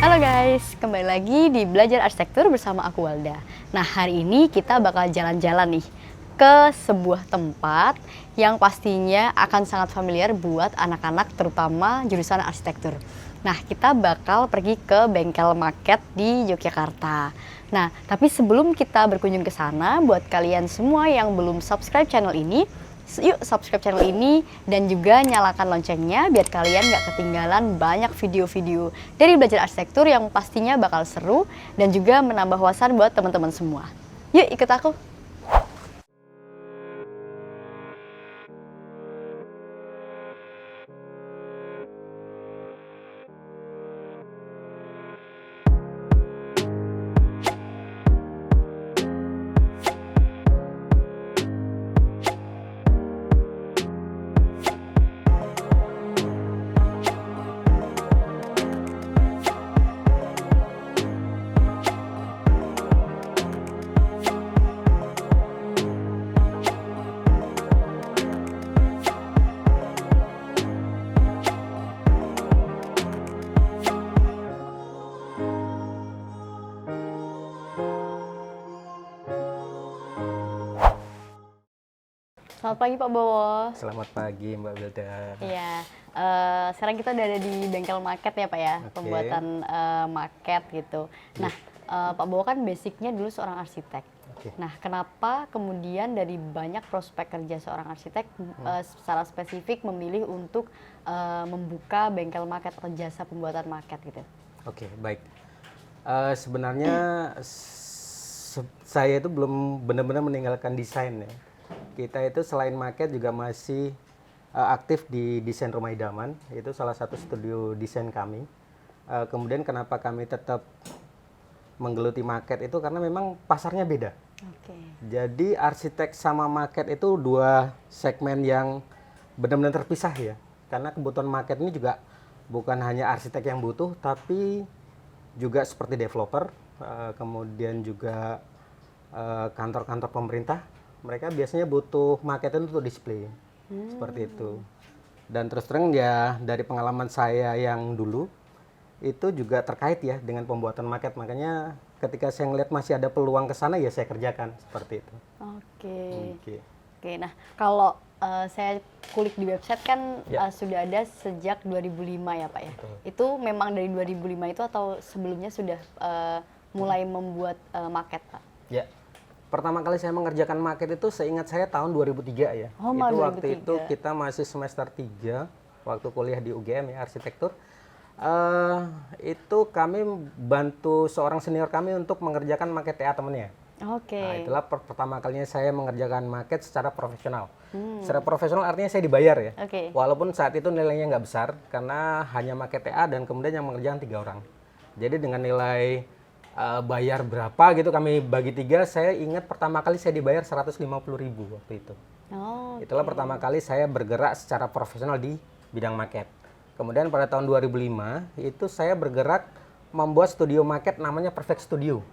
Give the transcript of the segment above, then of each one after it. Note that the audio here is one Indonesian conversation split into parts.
Halo guys, kembali lagi di Belajar Arsitektur bersama aku Walda. Nah, hari ini kita bakal jalan-jalan nih ke sebuah tempat yang pastinya akan sangat familiar buat anak-anak terutama jurusan arsitektur. Nah, kita bakal pergi ke bengkel market di Yogyakarta. Nah, tapi sebelum kita berkunjung ke sana, buat kalian semua yang belum subscribe channel ini, yuk subscribe channel ini dan juga nyalakan loncengnya biar kalian gak ketinggalan banyak video-video dari belajar arsitektur yang pastinya bakal seru dan juga menambah wawasan buat teman-teman semua. Yuk ikut aku. Selamat pagi Pak Bowo. Selamat pagi Mbak Wilda. Iya, sekarang kita udah ada di bengkel market ya Pak ya, pembuatan market gitu. Nah, Pak Bowo kan basicnya dulu seorang arsitek. Nah, kenapa kemudian dari banyak prospek kerja seorang arsitek secara spesifik memilih untuk membuka bengkel market atau jasa pembuatan market gitu? Oke, baik. Sebenarnya saya itu belum benar-benar meninggalkan desain ya. Kita itu selain market juga masih aktif di desain rumah idaman. Itu salah satu studio desain kami. Kemudian kenapa kami tetap menggeluti market itu karena memang pasarnya beda. Oke. Jadi arsitek sama market itu dua segmen yang benar-benar terpisah ya. Karena kebutuhan market ini juga bukan hanya arsitek yang butuh, tapi juga seperti developer, kemudian juga kantor-kantor pemerintah. Mereka biasanya butuh market itu untuk display, seperti itu. Dan terus terang ya dari pengalaman saya yang dulu, itu juga terkait ya dengan pembuatan market. Makanya ketika saya ngeliat masih ada peluang ke sana ya saya kerjakan, seperti itu. Oke. Nah, kalau saya kulik di website kan sudah ada sejak 2005 ya Pak ya. Betul. Itu memang dari 2005 itu atau sebelumnya sudah mulai membuat market Pak? Ya. Pertama kali saya mengerjakan market itu seingat saya tahun 2003 ya. Oh, itu 2003. Waktu itu kita masih semester 3 waktu kuliah di UGM ya arsitektur. Itu kami bantu seorang senior kami untuk mengerjakan market TA temennya. Oke. Nah, itulah pertama kalinya saya mengerjakan market secara profesional. Secara profesional artinya saya dibayar ya. Oke. Walaupun saat itu nilainya nggak besar karena hanya market TA dan kemudian yang mengerjakan 3 orang. Jadi dengan nilai bayar berapa gitu kami bagi 3, saya ingat pertama kali saya dibayar 150.000 waktu itu. Itulah pertama kali saya bergerak secara profesional di bidang market. Kemudian pada tahun 2005 itu saya bergerak membuat studio market namanya Perfect Studio.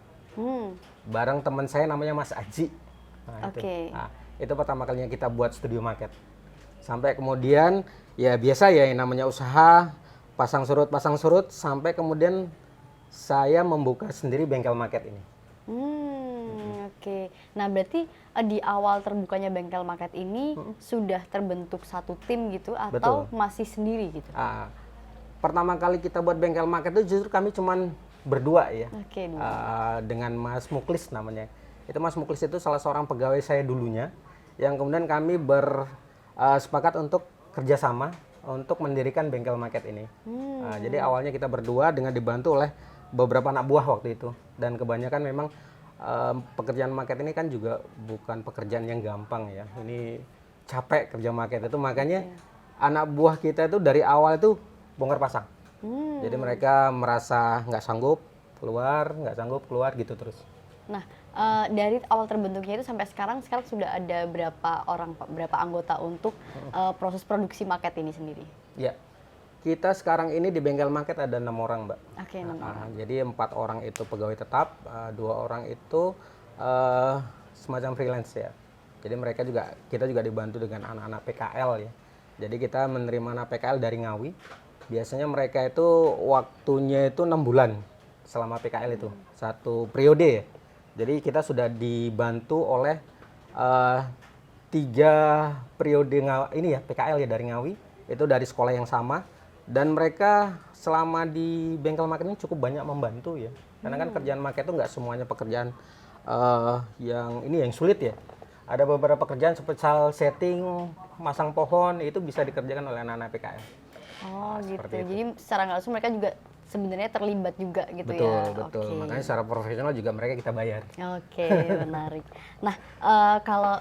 Bareng teman saya namanya Mas Aji. Itu pertama kalinya kita buat studio market. Sampai kemudian ya biasa ya yang namanya usaha pasang surut sampai kemudian saya membuka sendiri bengkel market ini. Oke. Nah, berarti di awal terbukanya bengkel market ini sudah terbentuk satu tim gitu atau masih sendiri gitu? Pertama kali kita buat bengkel market itu justru kami cuman berdua ya. Oke. Dengan Mas Muklis namanya. Itu Mas Muklis itu salah seorang pegawai saya dulunya yang kemudian kami bersepakat untuk kerjasama untuk mendirikan bengkel market ini. Jadi awalnya kita berdua dengan dibantu oleh beberapa anak buah waktu itu, dan kebanyakan memang pekerjaan market ini kan juga bukan pekerjaan yang gampang ya. Ini capek kerja market itu, makanya anak buah kita itu dari awal itu bongkar pasang. Jadi mereka merasa nggak sanggup keluar gitu terus. Nah, dari awal terbentuknya itu sampai sekarang sudah ada berapa anggota untuk proses produksi market ini sendiri? Ya. Kita sekarang ini di bengkel market ada 6 orang, Mbak. Oke, 6 orang. Jadi 4 orang itu pegawai tetap, 2 orang itu semacam freelance ya. Jadi kita juga dibantu dengan anak-anak PKL ya. Jadi kita menerima anak PKL dari Ngawi, Biasanya mereka itu waktunya itu 6 bulan selama PKL itu, satu periode ya. Jadi kita sudah dibantu oleh 3 periode ini ya PKL ya dari Ngawi, itu dari sekolah yang sama, dan mereka selama di bengkel market ini cukup banyak membantu ya. Karena kan kerjaan market itu nggak semuanya pekerjaan yang sulit ya. Ada beberapa pekerjaan seperti setting, masang pohon, itu bisa dikerjakan oleh anak-anak PKL. Oh gitu. seperti itu. Jadi secara nggak langsung mereka juga sebenarnya terlibat juga gitu Betul, ya. betul. Oke. Makanya secara profesional juga mereka kita bayar. Oke, menarik. Nah, kalau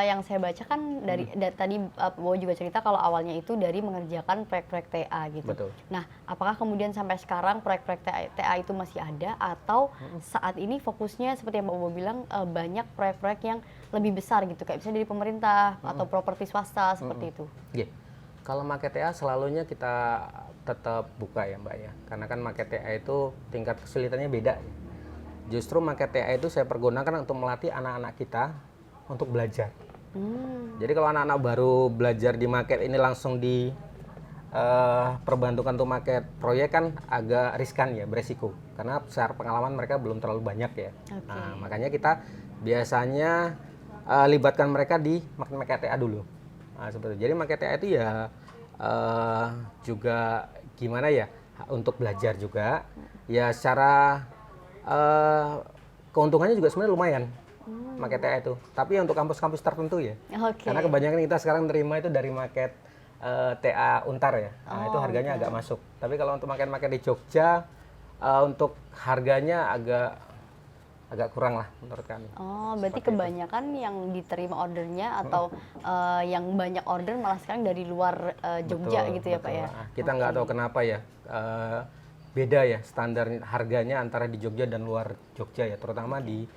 yang saya baca kan dari tadi Pak Bowo juga cerita kalau awalnya itu dari mengerjakan proyek-proyek TA gitu. Betul. Nah, apakah kemudian sampai sekarang proyek-proyek TA itu masih ada atau saat ini fokusnya seperti yang Pak Bowo bilang banyak proyek-proyek yang lebih besar gitu kayak misalnya dari pemerintah atau properti swasta seperti itu? Oke. Kalau market TA selalunya kita tetap buka ya Mbak ya. Karena kan market TA itu tingkat kesulitannya beda ya. Justru market TA itu saya pergunakan untuk melatih anak-anak kita untuk belajar. Jadi kalau anak-anak baru belajar di market ini langsung di perbantukan untuk market proyek kan agak riskan ya, beresiko. Karena secara pengalaman mereka belum terlalu banyak ya. Nah, makanya kita biasanya libatkan mereka di market TA dulu. Nah, seperti itu. Jadi market TA itu ya juga gimana ya, untuk belajar juga. Ya secara keuntungannya juga sebenarnya lumayan market TA itu. Tapi untuk kampus-kampus tertentu ya. Oke. Karena kebanyakan kita sekarang terima itu dari market TA Untar ya. Nah, itu harganya agak masuk. Tapi kalau untuk market di Jogja untuk harganya agak kurang lah menurut kami. Oh, berarti kebanyakan yang diterima ordernya atau yang banyak order malah sekarang dari luar Jogja Betul, gitu ya Pak betul. ya? Nah, kita nggak tahu kenapa ya beda ya standar harganya antara di Jogja dan luar Jogja ya, terutama di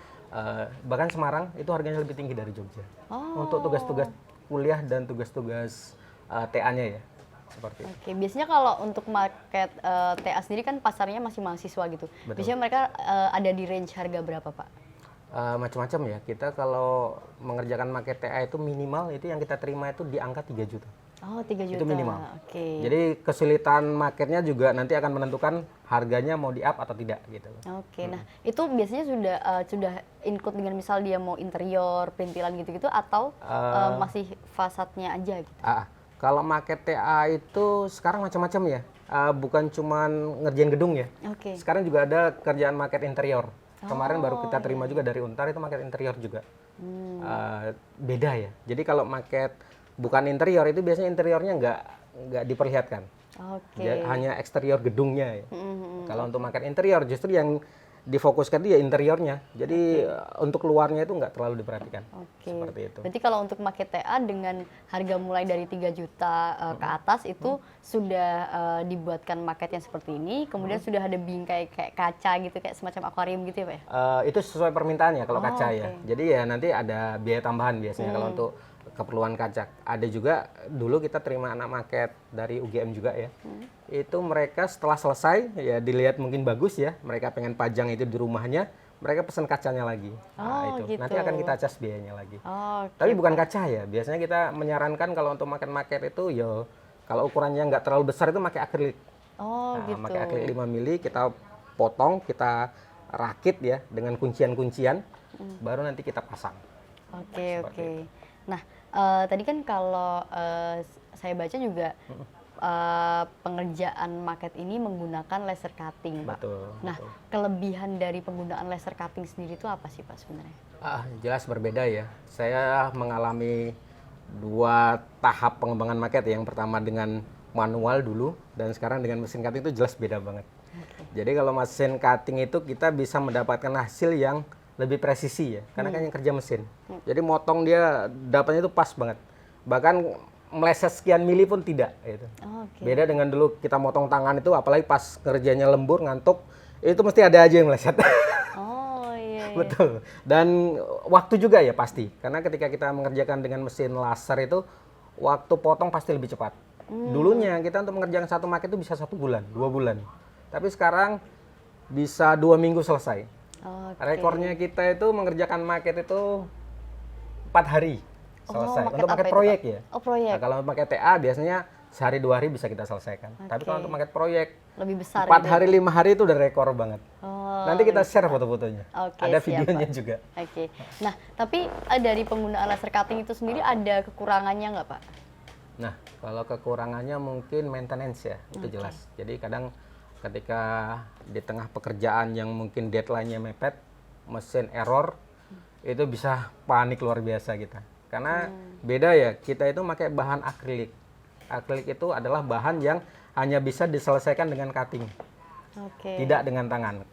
bahkan Semarang itu harganya lebih tinggi dari Jogja. Untuk tugas-tugas kuliah dan tugas-tugas TA-nya ya. Seperti itu. Oke, biasanya kalau untuk market TA sendiri kan pasarnya masih mahasiswa gitu. Betul. Biasanya mereka ada di range harga berapa Pak? Macam-macam ya. Kita kalau mengerjakan market TA itu minimal itu yang kita terima itu di angka 3 juta. Oh, 3 juta. Itu minimal. Oke. Jadi kesulitan marketnya juga nanti akan menentukan harganya mau di up atau tidak gitu. Oke, nah itu biasanya sudah include dengan misal dia mau interior, perintilan gitu-gitu atau masih fasadnya aja gitu? Kalau market TA itu sekarang macam-macam ya, bukan cuman ngerjain gedung ya. Oke. Sekarang juga ada kerjaan market interior. Kemarin baru kita terima juga dari Untar itu market interior juga. Beda ya. Jadi kalau market bukan interior itu biasanya interiornya nggak diperlihatkan. Oke. Hanya eksterior gedungnya ya. Kalau untuk market interior justru yang difokuskan itu ya interiornya. Jadi untuk luarnya itu nggak terlalu diperhatikan. Oke. Seperti itu. Berarti kalau untuk market TA dengan harga mulai dari 3 juta ke atas itu sudah dibuatkan market yang seperti ini, kemudian sudah ada bingkai kayak kaca gitu, kayak semacam akuarium gitu ya Pak ya? Itu sesuai permintaan ya kalau kaca ya. oke. Jadi ya nanti ada biaya tambahan biasanya kalau untuk keperluan kaca. Ada juga dulu kita terima anak market dari UGM juga ya. Itu mereka setelah selesai ya dilihat mungkin bagus ya, mereka pengen pajang itu di rumahnya, mereka pesan kacanya lagi. Nah, itu gitu. nanti akan kita cas biayanya lagi. Oke. Tapi bukan kaca ya. Biasanya kita menyarankan kalau untuk market itu ya kalau ukurannya nggak terlalu besar itu pakai akrilik. Oh, gitu. Pakai akrilik 5 mili kita potong, kita rakit ya dengan kuncian-kuncian, baru nanti kita pasang. Oke, oke. Nah, tadi kan kalau saya baca juga pengerjaan market ini menggunakan laser cutting, Pak. Betul. Nah, kelebihan dari penggunaan laser cutting sendiri itu apa sih, Pak, sebenarnya? Jelas berbeda ya. Saya mengalami 2 tahap pengembangan market. Yang pertama dengan manual dulu, dan sekarang dengan mesin cutting itu jelas beda banget. Jadi kalau mesin cutting itu kita bisa mendapatkan hasil yang lebih presisi ya, karena kan yang kerja mesin. Jadi motong dia dapatnya itu pas banget. Bahkan meleset sekian mili pun tidak gitu. Oke. Beda dengan dulu kita motong tangan itu, apalagi pas kerjanya lembur ngantuk, itu mesti ada aja yang meleset. Oh, iya. Betul. Dan waktu juga ya pasti, karena ketika kita mengerjakan dengan mesin laser itu waktu potong pasti lebih cepat. Dulunya kita untuk mengerjakan satu market itu bisa 1 bulan, 2 bulan. Tapi sekarang bisa 2 minggu selesai. Oke. Rekornya kita itu mengerjakan market itu 4 hari selesai. market Untuk apa market itu, proyek Pak? ya. Oh, proyek. Nah, kalau market TA biasanya sehari 2 hari bisa kita selesaikan. Tapi kalau untuk maket proyek Lebih besar 4 gitu. hari 5 hari itu udah rekor banget. Oh, Nanti kita share foto-fotonya. Oke, Ada siap, videonya Pak. juga. Oke. Nah, tapi dari penggunaan laser cutting itu sendiri ada kekurangannya nggak, Pak? Nah, kalau kekurangannya mungkin maintenance ya, itu jelas. Jadi kadang ketika di tengah pekerjaan yang mungkin deadline-nya mepet, mesin error, itu bisa panik luar biasa kita. Karena beda ya, kita itu pakai bahan akrilik. Akrilik itu adalah bahan yang hanya bisa diselesaikan dengan cutting, Oke. tidak dengan tangan.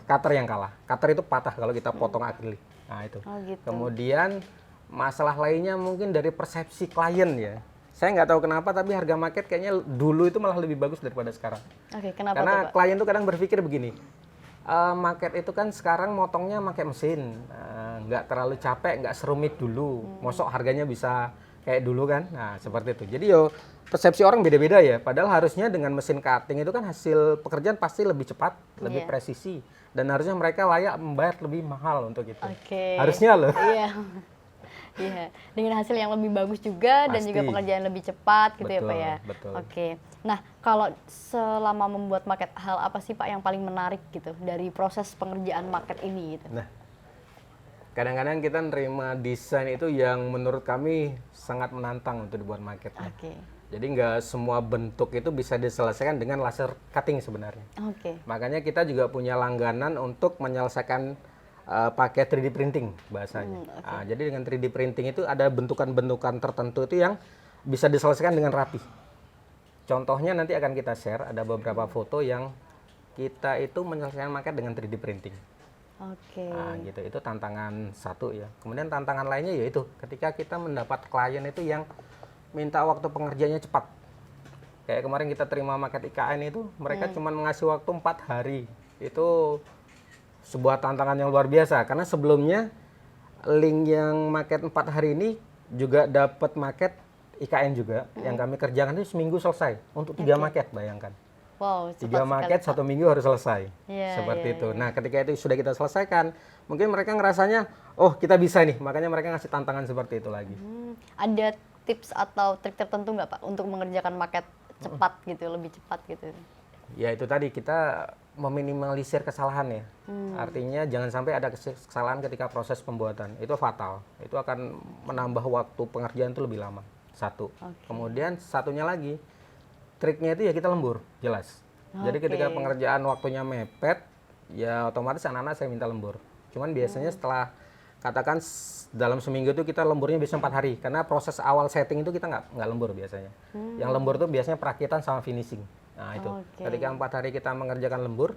Cutter yang kalah. Cutter itu patah kalau kita potong akrilik. Nah itu. Oh, gitu. Kemudian masalah lainnya mungkin dari persepsi klien ya. Saya nggak tahu kenapa, tapi harga market kayaknya dulu itu malah lebih bagus daripada sekarang. Oke, kenapa Karena tuh, Pak? klien tuh kadang berpikir begini, market itu kan sekarang motongnya pakai mesin, nggak terlalu capek, nggak serumit dulu. Mosok harganya bisa kayak dulu kan? Nah seperti itu. Jadi yo persepsi orang beda-beda ya. Padahal harusnya dengan mesin cutting itu kan hasil pekerjaan pasti lebih cepat, lebih Iya. presisi, dan harusnya mereka layak membayar lebih mahal untuk itu. Oke. Harusnya loh. Iya. Iya, dengan hasil yang lebih bagus juga dan juga Pasti. pekerjaan lebih cepat gitu ya, Pak Betul, ya. betul. Oke. Nah, kalau selama membuat market, hal apa sih, Pak, yang paling menarik gitu dari proses pengerjaan market ini gitu? Nah, kadang-kadang kita nerima desain itu yang menurut kami sangat menantang untuk dibuat market. Oke. Jadi nggak semua bentuk itu bisa diselesaikan dengan laser cutting sebenarnya. Oke. Makanya kita juga punya langganan untuk menyelesaikan pakai 3D printing bahasanya. Nah, jadi dengan 3D printing itu ada bentukan-bentukan tertentu itu yang bisa diselesaikan dengan rapi. Contohnya nanti akan kita share, ada beberapa foto yang kita itu menyelesaikan market dengan 3D printing. Oke. Nah, gitu. Itu tantangan satu ya. Kemudian tantangan lainnya yaitu ketika kita mendapat klien itu yang minta waktu pengerjaannya cepat. Kayak kemarin kita terima market IKN itu, mereka cuma ngasih waktu 4 hari. Itu sebuah tantangan yang luar biasa karena sebelumnya link yang market 4 hari ini juga dapat market IKN juga yang kami kerjakan itu seminggu selesai untuk 3 market, bayangkan. Wow, 3 market sekali, Pak. 1 minggu harus selesai. Iya, Seperti iya, itu. Nah, ketika itu sudah kita selesaikan, mungkin mereka ngerasanya, oh kita bisa nih, makanya mereka ngasih tantangan seperti itu lagi. Ada tips atau trik tertentu nggak, Pak, untuk mengerjakan market cepat gitu, lebih cepat gitu? Ya itu tadi, kita meminimalisir kesalahan ya. Artinya jangan sampai ada kesalahan ketika proses pembuatan. Itu fatal. Itu akan menambah waktu pengerjaan itu lebih lama. Satu. Kemudian satunya lagi, triknya itu ya kita lembur, jelas. Jadi ketika pengerjaan waktunya mepet, ya otomatis anak-anak saya minta lembur. Cuman biasanya setelah, katakan dalam seminggu itu kita lemburnya bisa 4 hari. Karena proses awal setting itu kita nggak lembur biasanya. Yang lembur itu biasanya perakitan sama finishing. Nah itu, ketika 4 hari kita mengerjakan lembur,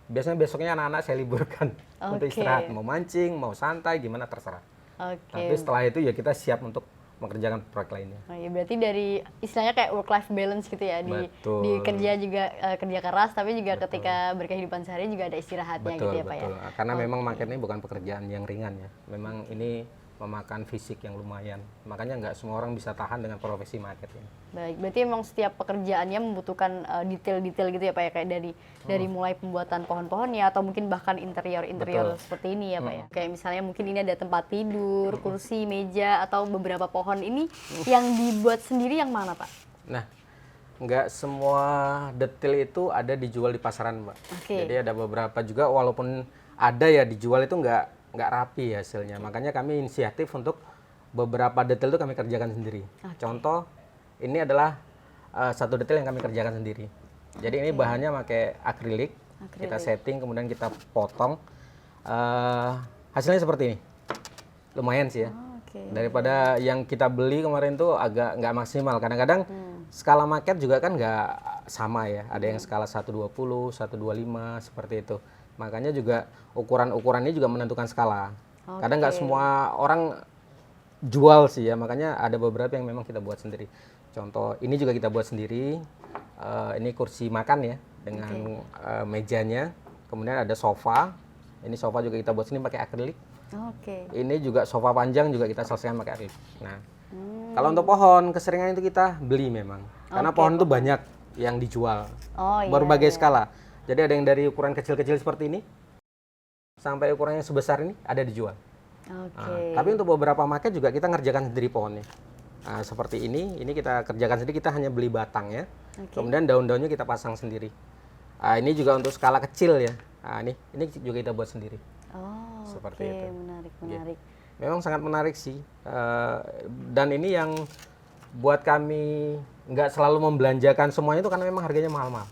biasanya besoknya anak-anak saya liburkan untuk istirahat, mau mancing, mau santai, gimana terserah. Oke. Tapi setelah itu ya kita siap untuk mengerjakan proyek lainnya. Oh, ya berarti dari istilahnya kayak work life balance gitu ya, Betul. di kerja juga kerja keras, tapi juga ketika berkehidupan sehari juga ada istirahatnya gitu ya, Pak ya. Karena memang market ini bukan pekerjaan yang ringan ya. Memang ini memakan fisik yang lumayan. Makanya nggak semua orang bisa tahan dengan profesi market ini. Baik, berarti emang setiap pekerjaannya membutuhkan detail-detail gitu ya, Pak ya, kayak dari mulai pembuatan pohon-pohonnya atau mungkin bahkan interior-interior Betul. seperti ini ya, Pak ya. Kayak misalnya mungkin ini ada tempat tidur, kursi, meja atau beberapa pohon ini yang dibuat sendiri yang mana, Pak? Nah, nggak semua detail itu ada dijual di pasaran, Mbak. Oke. Jadi ada beberapa juga walaupun ada ya dijual itu nggak rapi hasilnya. Makanya kami inisiatif untuk beberapa detail itu kami kerjakan sendiri. Contoh, ini adalah satu detail yang kami kerjakan sendiri. Jadi ini bahannya pakai akrilik, kita setting kemudian kita potong. Hasilnya seperti ini. Lumayan sih ya. Oke. Daripada yang kita beli kemarin tuh agak nggak maksimal. Kadang-kadang skala market juga kan nggak sama ya. Ada yang skala 120, 125 seperti itu. Makanya juga ukuran-ukuran ini juga menentukan skala. Kadang nggak semua orang jual sih ya. Makanya ada beberapa yang memang kita buat sendiri. Contoh ini juga kita buat sendiri. Ini kursi makan ya dengan mejanya. Kemudian ada sofa. Ini sofa juga kita buat sendiri pakai akrilik. Oke. Ini juga sofa panjang juga kita selesaikan pakai akrilik. Nah, kalau untuk pohon keseringan itu kita beli memang, karena pohon itu banyak yang dijual, Oh iya. berbagai skala. Jadi ada yang dari ukuran kecil-kecil seperti ini, sampai ukurannya sebesar ini ada dijual. Oke. Nah, tapi untuk beberapa market juga kita ngerjakan sendiri pohonnya. Seperti ini kita kerjakan sendiri, kita hanya beli batangnya, Oke. kemudian daun-daunnya kita pasang sendiri. Ini juga untuk skala kecil ya. Ini juga kita buat sendiri. Oh, Seperti oke, itu. menarik. Memang sangat menarik sih. Dan ini yang buat kami nggak selalu membelanjakan semuanya itu karena memang harganya mahal-mahal.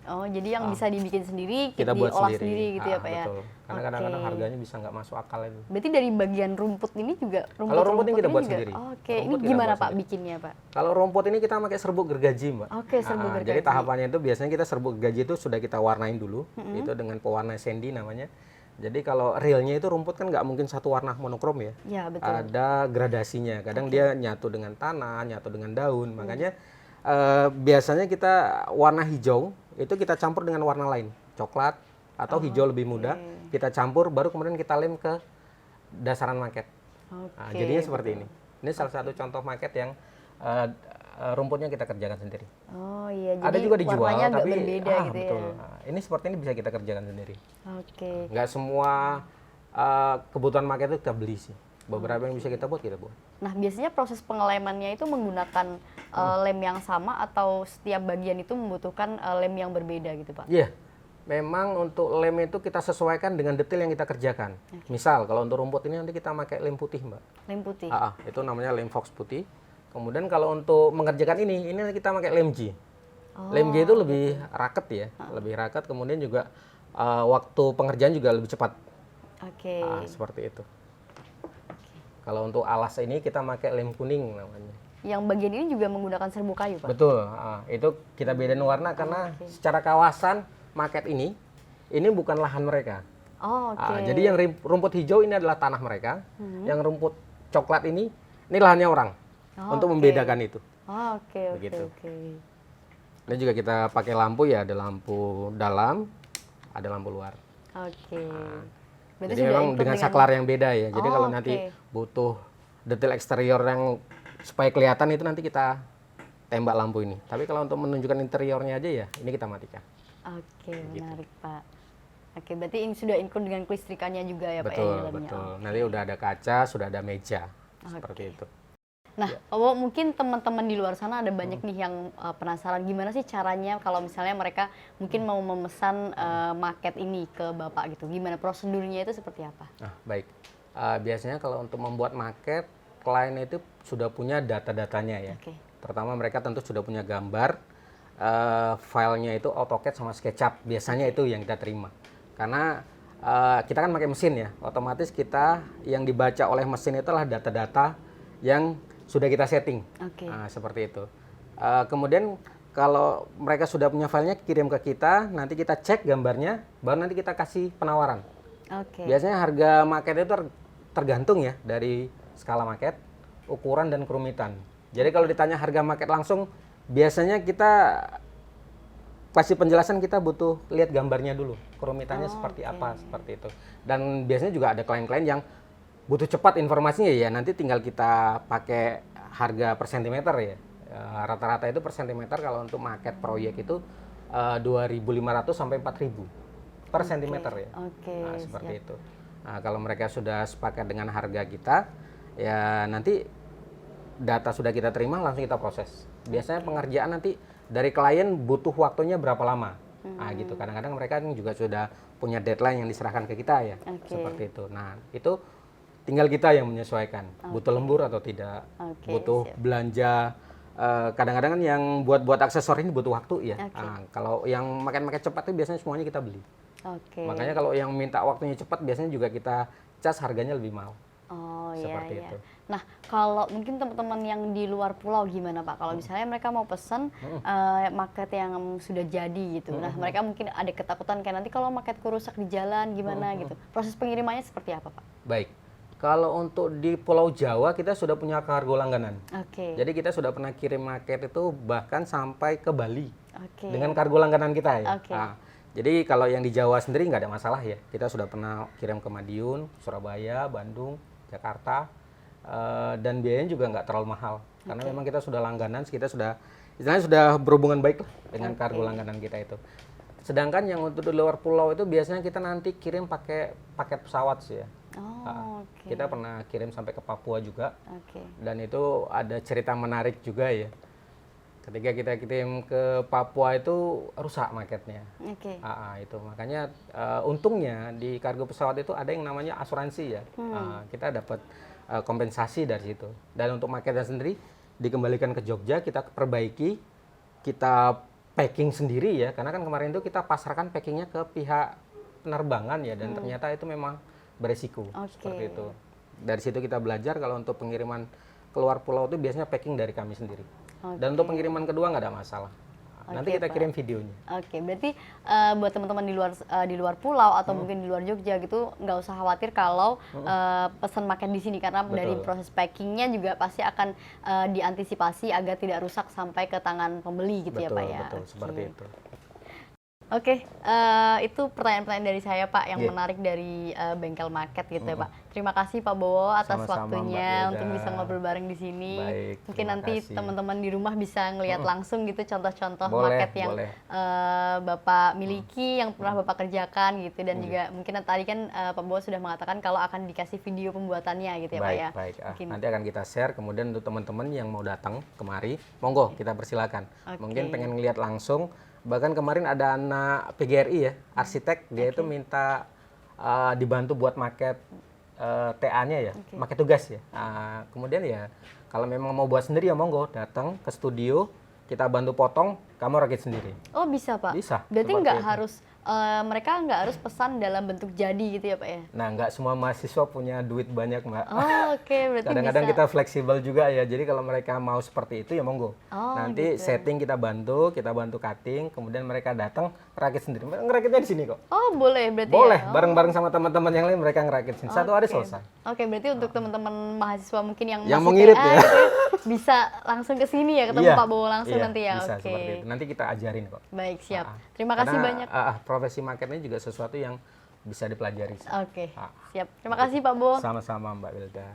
Oh, jadi yang bisa dibikin sendiri, Kita buat diolah sendiri. sendiri gitu ya Pak ya? Betul. Karena kadang-kadang harganya bisa nggak masuk akal itu. Berarti dari bagian rumput ini juga, Kalau rumput ini kita buat juga- sendiri. Oke, ini Rumput kita gimana buat Pak sendiri. bikinnya Pak? Kalau rumput ini kita pakai serbuk gergaji, Mbak. Oke, serbuk gergaji. Jadi tahapannya itu biasanya kita serbuk gergaji itu sudah kita warnain dulu, itu dengan pewarna sandy namanya. Jadi kalau realnya itu rumput kan nggak mungkin satu warna monokrom ya. Ya, betul. Ada gradasinya. Kadang dia nyatu dengan tanah, nyatu dengan daun. Makanya biasanya kita warna hijau itu kita campur dengan warna lain, coklat atau hijau lebih muda. Kita campur, baru kemudian kita lem ke dasaran maket. Oke. Jadinya seperti ini. Ini salah satu contoh maket yang rumputnya kita kerjakan sendiri. Oh iya, jadi Ada juga dijual, warnanya agak tapi berbeda gitu betul. ya. Ini seperti ini bisa kita kerjakan sendiri. Oke. Nggak semua kebutuhan maket itu kita beli sih. Beberapa yang bisa kita buat, kita buat. Nah, biasanya proses pengelemannya itu menggunakan lem yang sama atau setiap bagian itu membutuhkan lem yang berbeda gitu Pak? Iya, memang untuk lem itu kita sesuaikan dengan detail yang kita kerjakan. Misal kalau untuk rumput ini nanti kita pakai lem putih, Mbak. Lem putih. Itu namanya lem fox putih. Kemudian kalau untuk mengerjakan ini nanti kita pakai lem G. Lem G itu lebih raket ya, lebih raket. Kemudian juga waktu pengerjaan juga lebih cepat. Oke. Seperti itu. Kalau untuk alas ini kita pakai lem kuning namanya. Yang bagian ini juga menggunakan serbuk kayu Pak? Betul, itu kita bedain warna karena secara kawasan market ini bukan lahan mereka. Oh, oke. Jadi yang rumput hijau ini adalah tanah mereka, yang rumput coklat ini lahannya orang. Untuk membedakan itu. Oh, oke. Begitu. Ini juga kita pakai lampu ya, ada lampu dalam, ada lampu luar. Oke. Jadi memang dengan saklar yang beda ya. Jadi kalau nanti oke. butuh detail eksterior yang supaya kelihatan itu nanti kita tembak lampu ini. Tapi kalau untuk menunjukkan interiornya aja ya, ini kita matikan. Oke, menarik Pak. Oke, berarti ini sudah include dengan kelistrikannya juga ya Pak ya di Betul, dalamnya? betul. Nanti udah ada kaca, sudah ada meja. Seperti itu. Nah, mungkin teman-teman di luar sana ada banyak nih yang penasaran gimana sih caranya kalau misalnya mereka mungkin mau memesan maket ini ke Bapak gitu. Gimana prosedurnya itu seperti apa? Nah, baik. Biasanya kalau untuk membuat maket, klien itu sudah punya data-datanya ya. Oke. Pertama mereka tentu sudah punya gambar, filenya itu AutoCAD sama SketchUp. Biasanya itu yang kita terima. Karena kita kan pakai mesin ya, otomatis kita yang dibaca oleh mesin itu adalah data-data yang sudah kita setting. Oke. Seperti itu. Kemudian kalau mereka sudah punya filenya, kirim ke kita, nanti kita cek gambarnya, baru nanti kita kasih penawaran. Oke. Biasanya harga maket itu tergantung ya dari skala maket, ukuran dan kerumitan. Jadi kalau ditanya harga maket langsung, biasanya kita kasih penjelasan, kita butuh lihat gambarnya dulu, kerumitannya seperti apa, seperti itu. Dan biasanya juga ada klien-klien yang butuh cepat informasinya ya, nanti tinggal kita pakai harga per sentimeter ya. Rata-rata itu per sentimeter kalau untuk maket proyek itu 2.500 sampai 4.000 per sentimeter ya. Seperti itu. Nah, kalau mereka sudah sepakat dengan harga kita, ya nanti data sudah kita terima, langsung kita proses. Biasanya pengerjaan nanti dari klien butuh waktunya berapa lama. Gitu. Kadang-kadang mereka juga sudah punya deadline yang diserahkan ke kita ya. Seperti itu. Nah, itu tinggal kita yang menyesuaikan. Butuh lembur atau tidak. Butuh belanja. Kadang-kadang kan yang buat aksesor ini butuh waktu ya. Kalau yang makin cepat itu biasanya semuanya kita beli. Makanya kalau yang minta waktunya cepat biasanya juga kita cas harganya lebih mahal. Oh Seperti iya, itu. Nah, kalau mungkin teman-teman yang di luar pulau gimana Pak? Kalau misalnya mereka mau pesen maket yang sudah jadi gitu. Nah, mereka mungkin ada ketakutan kayak nanti kalau maketku rusak di jalan gimana gitu. Proses pengirimannya seperti apa Pak? Baik. Kalau untuk di Pulau Jawa kita sudah punya kargo langganan. Jadi kita sudah pernah kirim maket itu bahkan sampai ke Bali. Dengan kargo langganan kita ya. Jadi kalau yang di Jawa sendiri nggak ada masalah ya. Kita sudah pernah kirim ke Madiun, Surabaya, Bandung, Jakarta, dan biayanya juga nggak terlalu mahal. Karena memang kita sudah langganan, kita sudah istilahnya sudah berhubungan baik lah dengan kargo langganan kita itu. Sedangkan yang untuk di luar pulau itu biasanya kita nanti kirim pakai paket pesawat sih ya. Oh, oke. Kita pernah kirim sampai ke Papua juga, Oke. dan itu ada cerita menarik juga ya. Ketika kita kirim ke Papua itu rusak marketnya. Oke. Itu makanya untungnya di kargo pesawat itu ada yang namanya asuransi ya. Kita dapat kompensasi dari situ. Dan untuk marketnya sendiri dikembalikan ke Jogja, kita perbaiki, kita packing sendiri ya. Karena kan kemarin itu kita pasarkan packingnya ke pihak penerbangan ya, dan ternyata itu memang beresiko. Seperti itu. Dari situ kita belajar kalau untuk pengiriman keluar pulau itu biasanya packing dari kami sendiri. Dan untuk pengiriman kedua nggak ada masalah. Nanti kita kirim videonya. Oke, berarti buat teman-teman di luar pulau atau mungkin di luar Jogja gitu, nggak usah khawatir kalau pesan makan di sini, karena dari proses packingnya juga pasti akan diantisipasi agar tidak rusak sampai ke tangan pembeli gitu ya Pak ya. Betul, seperti itu. Oke, itu pertanyaan-pertanyaan dari saya Pak yang menarik dari bengkel market gitu ya Pak. Terima kasih Pak Bowo atas Sama-sama, waktunya Mbak untuk Wilda. bisa ngobrol bareng di sini. Baik, Mungkin terima nanti kasih. teman-teman di rumah bisa ngelihat langsung gitu contoh-contoh Boleh, market yang boleh. Bapak miliki, yang pernah Bapak kerjakan gitu, dan juga mungkin tadi kan Pak Bowo sudah mengatakan kalau akan dikasih video pembuatannya gitu ya Pak ya. Baik. Mungkin. Nanti akan kita share, kemudian untuk teman-teman yang mau datang kemari, monggo kita persilakan. Mungkin pengen ngelihat langsung, bahkan kemarin ada anak PGRI ya, arsitek, dia itu minta dibantu buat maket TA-nya ya, maket tugas ya. Kemudian ya kalau memang mau buat sendiri ya monggo datang ke studio, kita bantu potong, kamu rakit sendiri. Oh bisa Pak? Bisa, Berarti seperti nggak itu. harus, mereka nggak harus pesan dalam bentuk jadi gitu ya Pak ya? Nah, nggak semua mahasiswa punya duit banyak, Mbak. Oh oke, berarti Kadang-kadang bisa. kita fleksibel juga ya. Jadi kalau mereka mau seperti itu ya monggo. Oh, Nanti gitu. setting kita bantu cutting, kemudian mereka datang rakit sendiri. Ngerakitnya di sini kok. Oh boleh berarti Boleh, ya? bareng-bareng sama teman-teman yang lain mereka ngerakit sini. Satu hari Oke. selesai. Oke, berarti untuk teman-teman mahasiswa mungkin yang Yang masih mau ngirit TA ya. gitu, bisa langsung ke sini ya, ketemu Pak Bowo langsung iya, nanti ya. bisa Oke. seperti itu. Nanti kita ajarin kok. Baik, siap. Terima kasih Karena, banyak. profesi marketnya juga sesuatu yang bisa dipelajari. Oke, siap. Terima kasih Pak Bowo. Sama-sama Mbak Wilda.